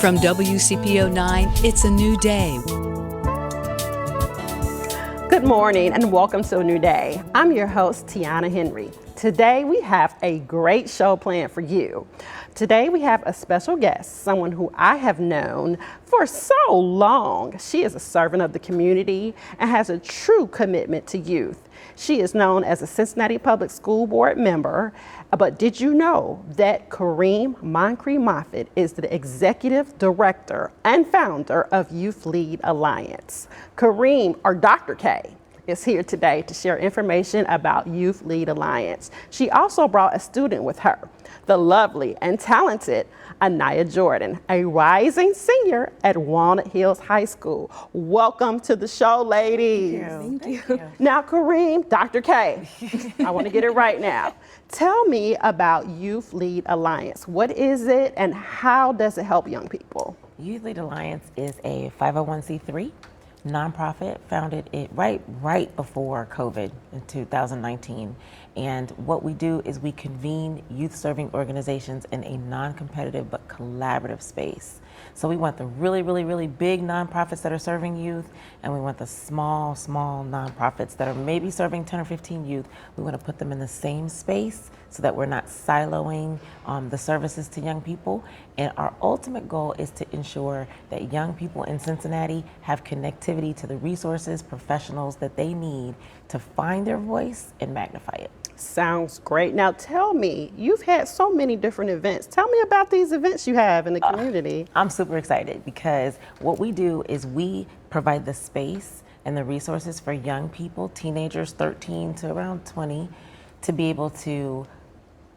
From WCPO 9, it's a new day. Good morning and welcome to a new day. I'm your host, Tiana Henry. Today we have a great show planned for you. Today we have a special guest, someone who I have known for so long. She is a servant of the community and has a true commitment to youth. She is known as a Cincinnati Public School Board member, but did you know that Kareem Moncree-Moffett is the executive director and founder of Youth Lead Alliance? Kareem, or Dr. K, is here today to share information about Youth Lead Alliance. She also brought a student with her, the lovely and talented Anaya Jordan, a rising senior at Walnut Hills High School. Welcome to the show, ladies. Thank you. Now, Kareem, Dr. K, I want to get it right now. Tell me about Youth Lead Alliance. What is it and how does it help young people? Youth Lead Alliance is a 501c3 nonprofit founded right before COVID in 2019. And what we do is we convene youth-serving organizations in a non-competitive but collaborative space. So we want the really, really, really big nonprofits that are serving youth, and we want the small nonprofits that are maybe serving 10 or 15 youth. We want to put them in the same space so that we're not siloing the services to young people. And our ultimate goal is to ensure that young people in Cincinnati have connectivity to the resources, professionals that they need to find their voice and magnify it. Sounds great. Now tell me, you've had so many different events. Tell me about these events you have in the community. I'm super excited because what we do is we provide the space and the resources for young people, teenagers 13 to around 20, to be able to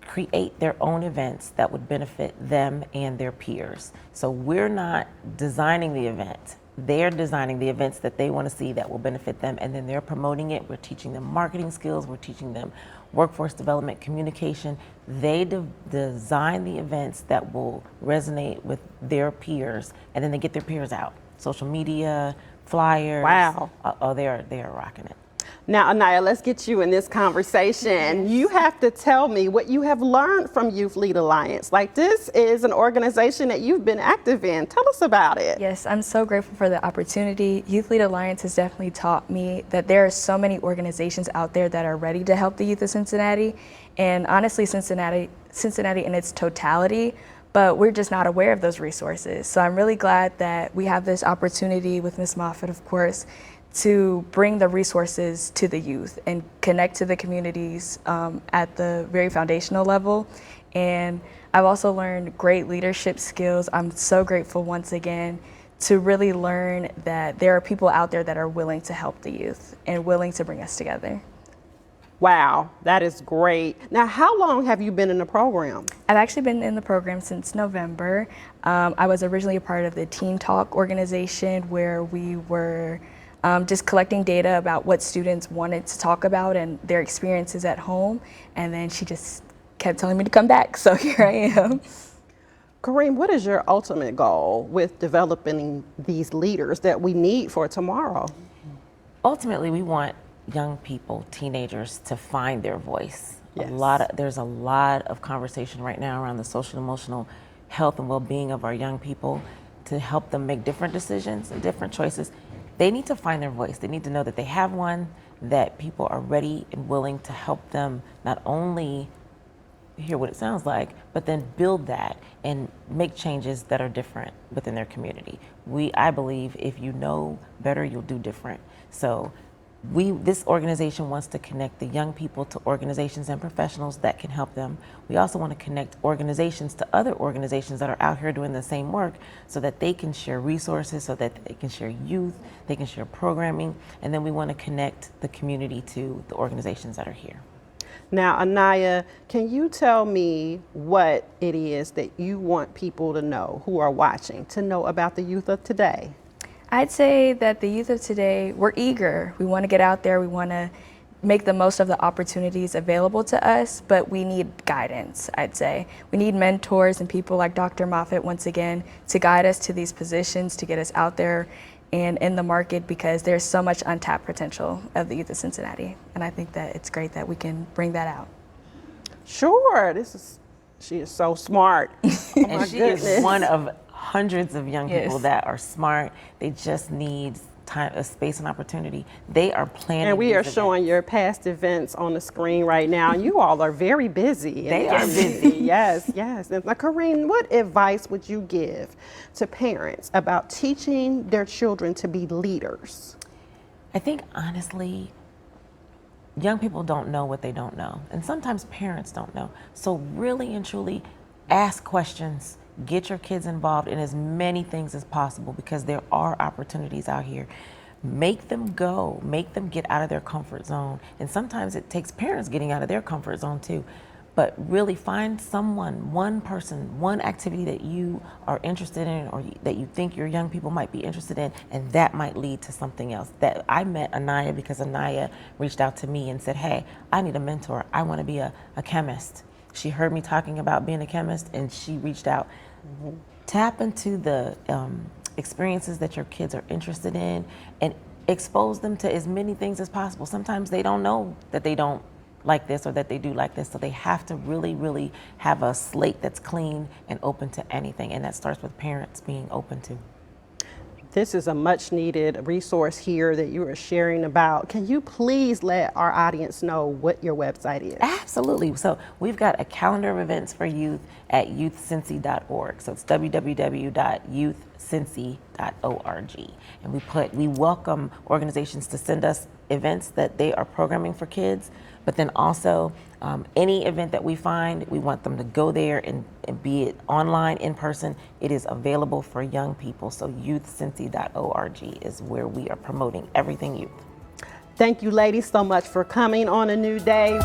create their own events that would benefit them and their peers. So we're not designing the event. They're designing the events that they want to see that will benefit them, and then they're promoting it. We're teaching them marketing skills. We're teaching them workforce development, communication. They design the events that will resonate with their peers, and then they get their peers out. Social media, flyers. Wow. They are rocking it. Now, Anaya, let's get you in this conversation. You have to tell me what you have learned from Youth Lead Alliance. Like, this is an organization that you've been active in. Tell us about it. Yes, I'm so grateful for the opportunity. Youth Lead Alliance has definitely taught me that there are so many organizations out there that are ready to help the youth of Cincinnati. And honestly, Cincinnati in its totality, but we're just not aware of those resources. So I'm really glad that we have this opportunity with Ms. Moffett, of course, to bring the resources to the youth and connect to the communities at the very foundational level. And I've also learned great leadership skills. I'm so grateful once again to really learn that there are people out there that are willing to help the youth and willing to bring us together. Wow, that is great. Now, how long have you been in the program? I've actually been in the program since November. I was originally a part of the Teen Talk organization where we were just collecting data about what students wanted to talk about and their experiences at home. And then she just kept telling me to come back. So here I am. Kareem, what is your ultimate goal with developing these leaders that we need for tomorrow? Ultimately, we want young people, teenagers, to find their voice. Yes. There's a lot of conversation right now around the social and emotional health and well-being of our young people to help them make different decisions and different choices. They need to find their voice. They need to know that they have one, that people are ready and willing to help them not only hear what it sounds like, but then build that and make changes that are different within their community. I believe if you know better, you'll do different. So this organization wants to connect the young people to organizations and professionals that can help them. We also want to connect organizations to other organizations that are out here doing the same work so that they can share resources, so that they can share youth, they can share programming, and then we want to connect the community to the organizations that are here. Now, Anaya, can you tell me what it is that you want people to know who are watching to know about the youth of today? I'd say that the youth of today, we're eager. We want to get out there. We want to make the most of the opportunities available to us, but we need guidance, I'd say. We need mentors and people like Dr. Moffett, once again, to guide us to these positions, to get us out there and in the market, because there's so much untapped potential of the youth of Cincinnati. And I think that it's great that we can bring that out. Sure, she is so smart. Oh and she is one of hundreds of young people Yes. that are smart. They just need time, a space and opportunity. They are planning. And we are these showing events. your past events on the screen right now. You all are very busy. They are busy. Yes, yes. And Kareem, what advice would you give to parents about teaching their children to be leaders? I think honestly, young people don't know what they don't know. And sometimes parents don't know. So really and truly ask questions. Get your kids involved in as many things as possible because there are opportunities out here. Make them go, make them get out of their comfort zone. And sometimes it takes parents getting out of their comfort zone too. But really find someone, one person, one activity that you are interested in or that you think your young people might be interested in, and that might lead to something else. That I met Anaya because Anaya reached out to me and said, hey, I need a mentor. I want to be a chemist. She heard me talking about being a chemist and she reached out. Tap into the experiences that your kids are interested in and expose them to as many things as possible. Sometimes they don't know that they don't like this or that they do like this, so they have to really, really have a slate that's clean and open to anything, and that starts with parents being open to. This is a much needed resource here that you are sharing about. Can you please let our audience know what your website is? Absolutely. So we've got a calendar of events for youth at youthcincy.org. So it's www.youthcincy.org. And we welcome organizations to send us events that they are programming for kids, but then also any event that we find, we want them to go there and be it online, in person. It is available for young people. So youthcincy.org is where we are promoting everything youth. Thank you, ladies, so much for coming on A New Day.